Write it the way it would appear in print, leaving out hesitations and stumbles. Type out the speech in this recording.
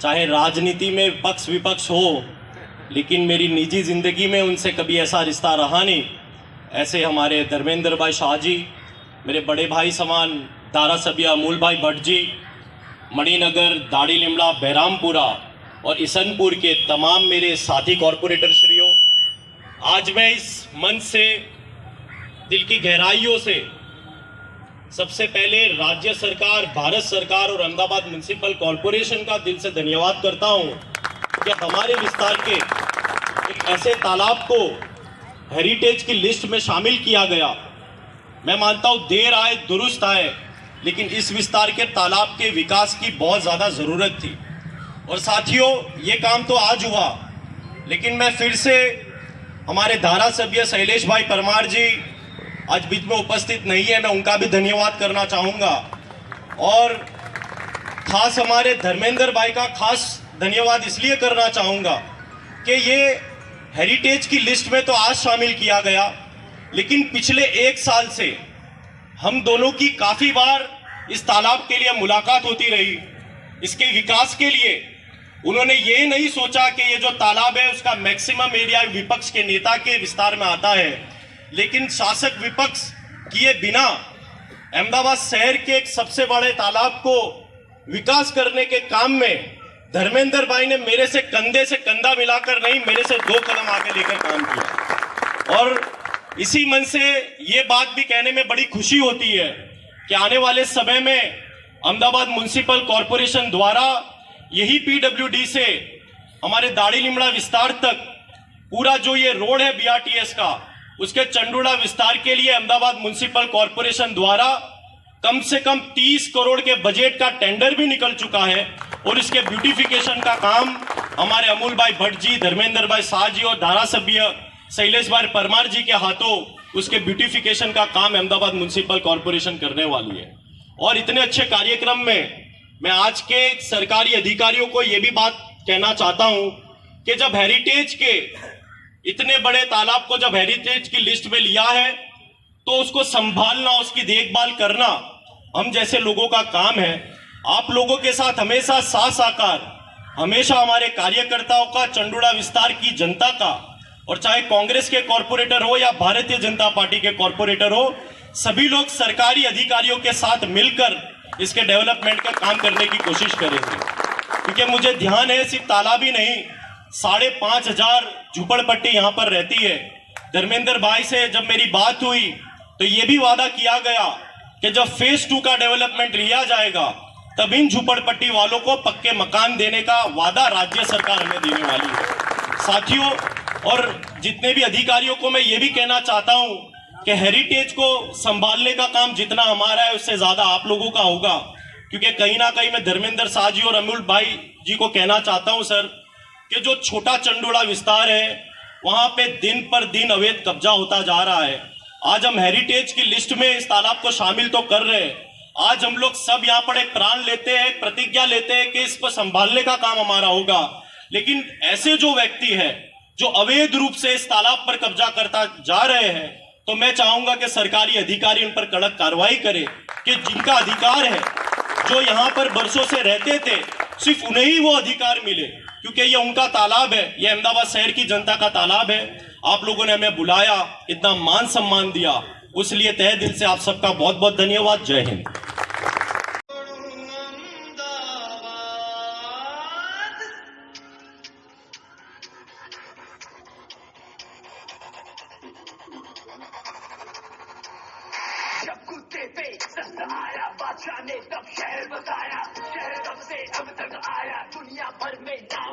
चाहे राजनीति में पक्ष विपक्ष हो, लेकिन मेरी निजी ज़िंदगी में उनसे कभी ऐसा रिश्ता रहा नहीं। ऐसे हमारे धर्मेंद्र भाई शाह जी, मेरे बड़े भाई समान धारासभ्य अमूल भाई भट्ट जी, मणिनगर, दाड़ी लिमड़ा, बहरामपुरा और ईसनपुर के तमाम मेरे साथी कॉरपोरेटर श्रियों, आज मैं इस मंच से दिल की गहराइयों से सबसे पहले राज्य सरकार, भारत सरकार और अहमदाबाद म्युनिसिपल कॉरपोरेशन का दिल से धन्यवाद करता हूं कि हमारे विस्तार के एक ऐसे तालाब को हेरिटेज की लिस्ट में शामिल किया गया। मैं मानता हूं देर आए दुरुस्त आए, लेकिन इस विस्तार के तालाब के विकास की बहुत ज़्यादा ज़रूरत थी। और साथियों, ये काम तो आज हुआ, लेकिन मैं फिर से हमारे धारासभ्य शैलेश भाई परमार जी आज बीच में उपस्थित नहीं है, मैं उनका भी धन्यवाद करना चाहूँगा। और खास हमारे धर्मेंद्र भाई का खास धन्यवाद इसलिए करना चाहूँगा कि ये हेरिटेज की लिस्ट में तो आज शामिल किया गया, लेकिन पिछले 1 साल से हम दोनों की काफ़ी बार इस तालाब के लिए मुलाकात होती रही। इसके विकास के लिए उन्होंने ये नहीं सोचा कि ये जो तालाब है उसका मैक्सिमम एरिया विपक्ष के नेता के विस्तार में आता है, लेकिन शासक विपक्ष किए बिना अहमदाबाद शहर के एक सबसे बड़े तालाब को विकास करने के काम में धर्मेंद्र भाई ने मेरे से कंधा मिलाकर नहीं, मेरे से 2 कदम आगे लेकर काम किया। और इसी मन से ये बात भी कहने में बड़ी खुशी होती है कि आने वाले समय में अहमदाबाद म्युनिसिपल कॉरपोरेशन द्वारा यही पीडब्ल्यूडी से हमारे दाड़ी लिमड़ा विस्तार तक पूरा जो ये रोड है बीआरटीएस का, उसके चंडूड़ा विस्तार के लिए अहमदाबाद म्युनिसिपल कॉरपोरेशन द्वारा कम से कम 30 करोड़ के बजट का टेंडर भी निकल चुका है। और इसके ब्यूटिफिकेशन का काम हमारे अमूल भाई भट्ट जी, धर्मेंद्र भाई शाह जी और धारासभ्य शैलेश भाई परमार जी के हाथों उसके ब्यूटिफिकेशन का काम अहमदाबाद म्युनिसिपल कॉरपोरेशन करने वाली है। और इतने अच्छे कार्यक्रम में मैं आज के सरकारी अधिकारियों को यह भी बात कहना चाहता हूं कि जब हेरिटेज के इतने बड़े तालाब को जब हेरिटेज की लिस्ट में लिया है, तो उसको संभालना, उसकी देखभाल करना हम जैसे लोगों का काम है। आप लोगों के साथ हमेशा साथ साकार, हमेशा हमारे कार्यकर्ताओं का, चंडूड़ा विस्तार की जनता का, और चाहे कांग्रेस के कॉरपोरेटर हो या भारतीय जनता पार्टी के कॉरपोरेटर हो, सभी लोग सरकारी अधिकारियों के साथ मिलकर इसके डेवलपमेंट का काम करने की कोशिश करेंगे। क्योंकि मुझे ध्यान है सिर्फ तालाब ही नहीं, 5,500 झुपड़पट्टी यहाँ पर रहती है। धर्मेंद्र भाई से जब मेरी बात हुई तो ये भी वादा किया गया कि जब फेज 2 का डेवलपमेंट लिया जाएगा तब इन झुपड़पट्टी वालों को पक्के मकान देने का वादा राज्य सरकार हमें देने वाली है। साथियों, और जितने भी अधिकारियों को मैं ये भी कहना चाहता हूं कि हेरिटेज को संभालने का काम जितना हमारा है उससे ज्यादा आप लोगों का होगा। क्योंकि कहीं ना कहीं मैं धर्मेंद्र शाह जी और अमूल भाई जी को कहना चाहता हूं सर कि जो छोटा चंडूड़ा विस्तार है वहां पे दिन पर दिन अवैध कब्जा होता जा रहा है। आज हम हेरिटेज की लिस्ट में इस तालाब को शामिल तो कर रहे हैं, आज हम लोग सब यहाँ पर एक प्रण लेते हैं, प्रतिज्ञा लेते हैं कि इसको संभालने का काम हमारा होगा। लेकिन ऐसे जो व्यक्ति है जो अवैध रूप से इस तालाब पर कब्जा करता जा रहे हैं, तो मैं चाहूंगा कि सरकारी अधिकारी उन पर कड़क कार्रवाई करे कि जिनका अधिकार है, जो यहाँ पर बरसों से रहते थे, सिर्फ उन्हें ही वो अधिकार मिले, क्योंकि ये उनका तालाब है, ये अहमदाबाद शहर की जनता का तालाब है। आप लोगों ने हमें बुलाया, इतना मान सम्मान दिया, उसलिए तहे दिल से आप सबका बहुत बहुत धन्यवाद। जय हिंद। जब कुत्ते पे दस्त आया, बादशाह ने तब शहर बताया, शहर तब से अब तक आया, दुनिया भर में नाम